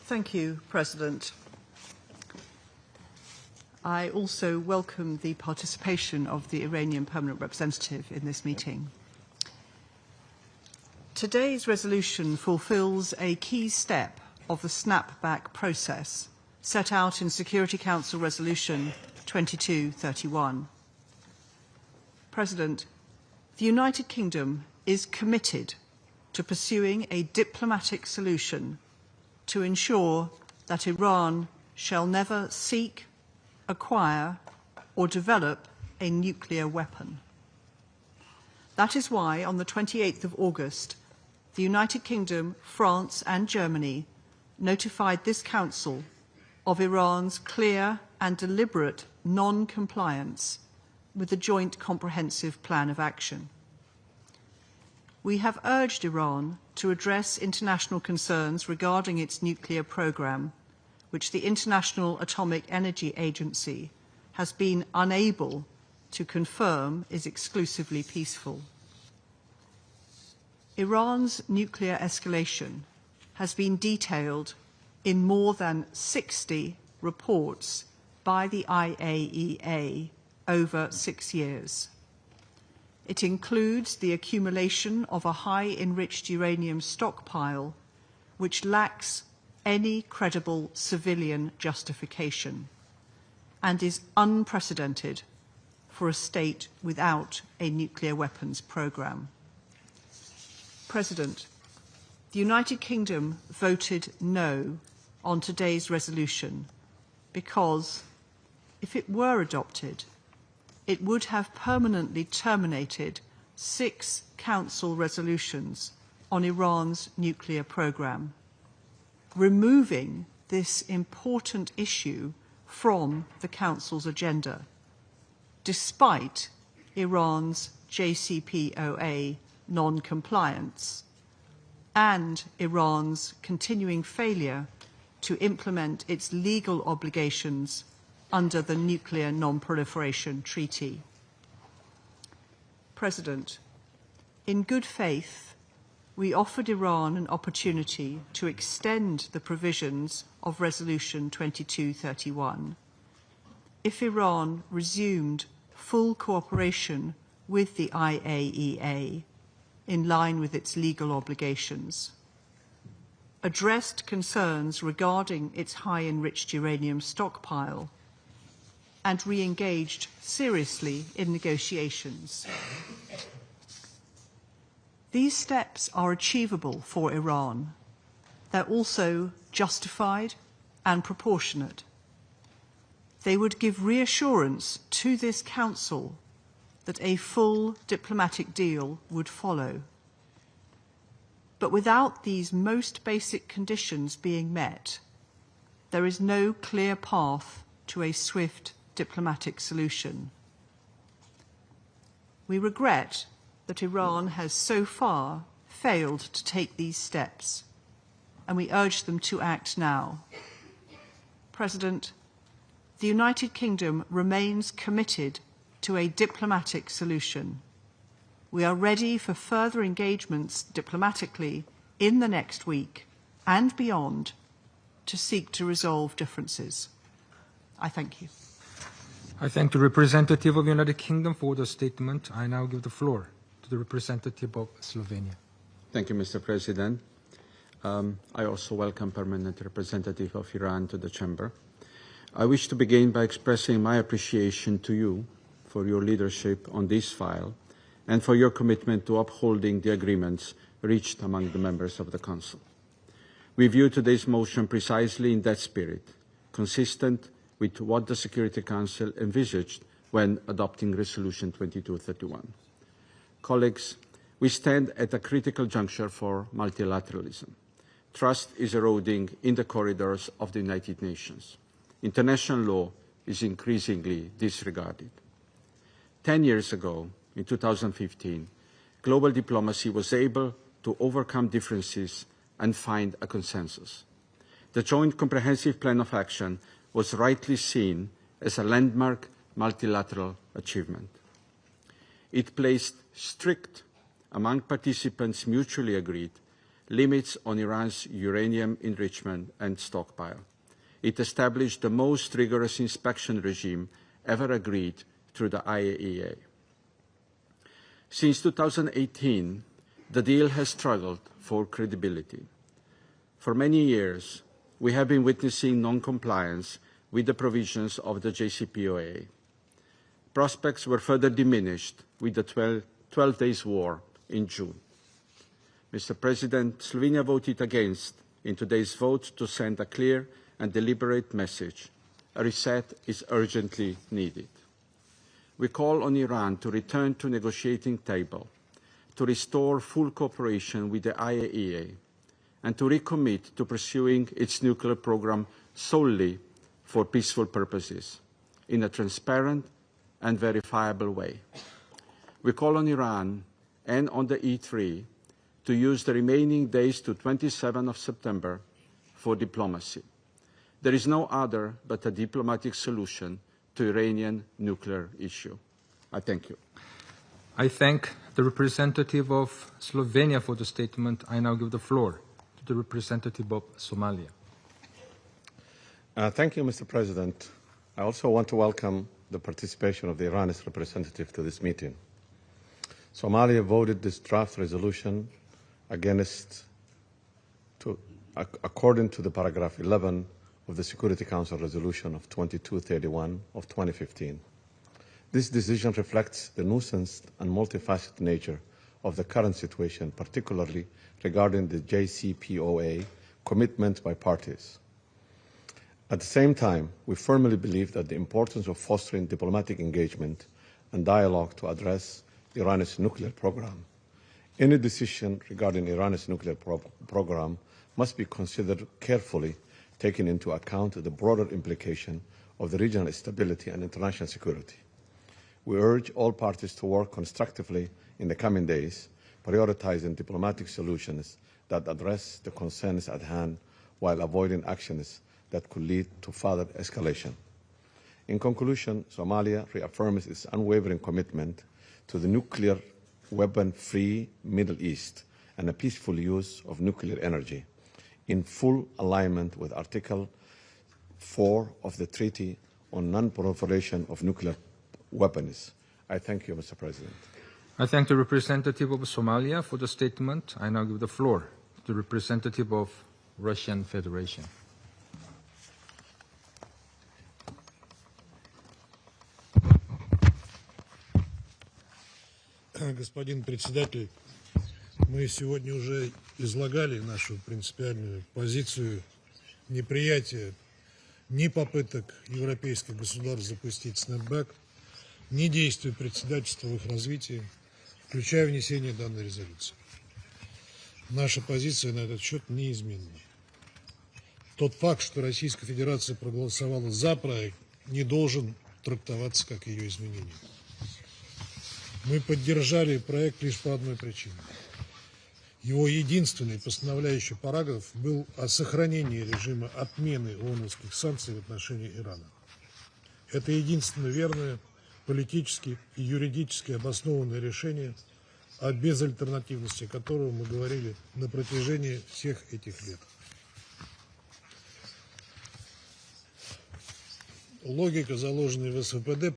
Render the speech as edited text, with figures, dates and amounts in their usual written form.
Thank you, President. I also welcome the participation of the Iranian Permanent Representative in this meeting. Today's resolution fulfills a key step of the snapback process set out in Security Council Resolution 2231. President, the United Kingdom is committed to pursuing a diplomatic solution to ensure that Iran shall never seek, acquire, or develop a nuclear weapon. That is why, on the 28th of August, the United Kingdom, France, and Germany notified this Council of Iran's clear and deliberate non-compliance with the Joint Comprehensive Plan of Action. We have urged Iran to address international concerns regarding its nuclear program, which the International Atomic Energy Agency has been unable to confirm is exclusively peaceful. Iran's nuclear escalation has been detailed in more than 60 reports by the IAEA over 6 years. It includes the accumulation of a high-enriched uranium stockpile which lacks any credible civilian justification and is unprecedented for a state without a nuclear weapons program. President, the United Kingdom voted no on today's resolution because, if it were adopted, it would have permanently terminated 6 Council resolutions on Iran's nuclear program, removing this important issue from the Council's agenda, despite Iran's JCPOA non-compliance and Iran's continuing failure to implement its legal obligations under the Nuclear Non-Proliferation Treaty. President, in good faith, we offered Iran an opportunity to extend the provisions of Resolution 2231 if Iran resumed full cooperation with the IAEA in line with its legal obligations, addressed concerns regarding its high-enriched uranium stockpile, and re-engaged seriously in negotiations. These steps are achievable for Iran. They're also justified and proportionate. They would give reassurance to this Council that a full diplomatic deal would follow. But without these most basic conditions being met, there is no clear path to a swift diplomatic solution. We regret that Iran has so far failed to take these steps, and we urge them to act now. President, the United Kingdom remains committed to a diplomatic solution. We are ready for further engagements diplomatically in the next week and beyond to seek to resolve differences. I thank you. I thank the representative of the United Kingdom for the statement. I now give the floor to the representative of Slovenia. Thank you, Mr. President. I also welcome Permanent Representative of Iran to the Chamber. I wish to begin by expressing my appreciation to you for your leadership on this file and for your commitment to upholding the agreements reached among the members of the Council. We view today's motion precisely in that spirit, consistent with what the Security Council envisaged when adopting Resolution 2231. Colleagues, we stand at a critical juncture for multilateralism. Trust is eroding in the corridors of the United Nations. International law is increasingly disregarded. 10 years ago, in 2015, global diplomacy was able to overcome differences and find a consensus. The Joint Comprehensive Plan of Action was rightly seen as a landmark multilateral achievement. It placed strict, among participants mutually agreed, limits on Iran's uranium enrichment and stockpile. It established the most rigorous inspection regime ever agreed through the IAEA. Since 2018, the deal has struggled for credibility. For many years, we have been witnessing non-compliance with the provisions of the JCPOA. Prospects were further diminished with the 12 days war in June. Mr. President, Slovenia voted against in today's vote to send a clear and deliberate message. A reset is urgently needed. We call on Iran to return to the negotiating table, to restore full cooperation with the IAEA, and to recommit to pursuing its nuclear program solely for peaceful purposes, in a transparent and verifiable way. We call on Iran and on the E3 to use the remaining days to 27 of September for diplomacy. There is no other but a diplomatic solution to Iranian nuclear issue. I thank you. I thank the representative of Slovenia for the statement. I now give the floor to the representative of Somalia. Thank you, Mr. President. I also want to welcome the participation of the Iranian representative to this meeting. Somalia voted this draft resolution according to the paragraph 11 of the Security Council resolution of 2231 of 2015. This decision reflects the nuanced and multifaceted nature of the current situation, particularly regarding the JCPOA commitment by parties. At the same time, we firmly believe that the importance of fostering diplomatic engagement and dialogue to address Iran's nuclear program. Any decision regarding Iran's nuclear program must be considered carefully, taking into account the broader implication of the regional stability and international security. We urge all parties to work constructively in the coming days, prioritizing diplomatic solutions that address the concerns at hand while avoiding actions that could lead to further escalation. In conclusion, Somalia reaffirms its unwavering commitment to the nuclear weapon-free Middle East and a peaceful use of nuclear energy, in full alignment with Article 4 of the Treaty on Non-Proliferation of Nuclear Weapons. I thank you, Mr. President. I thank the representative of Somalia for the statement. I now give the floor to the representative of Russian Federation. Господин председатель, мы сегодня уже излагали нашу принципиальную позицию неприятия ни попыток европейских государств запустить снэпбэк, ни действий председательства в их развитии, включая внесение данной резолюции. Наша позиция на этот счет неизменна. Тот факт, что Российская Федерация проголосовала за проект, не должен трактоваться как ее изменение. Мы поддержали проект лишь по одной причине. Его единственный постановляющий параграф был о сохранении режима отмены ООНовских санкций в отношении Ирана. Это единственно верное, политически и юридически обоснованное решение, о безальтернативности которого мы говорили на протяжении всех этих лет. Логика, заложенная в СВПД,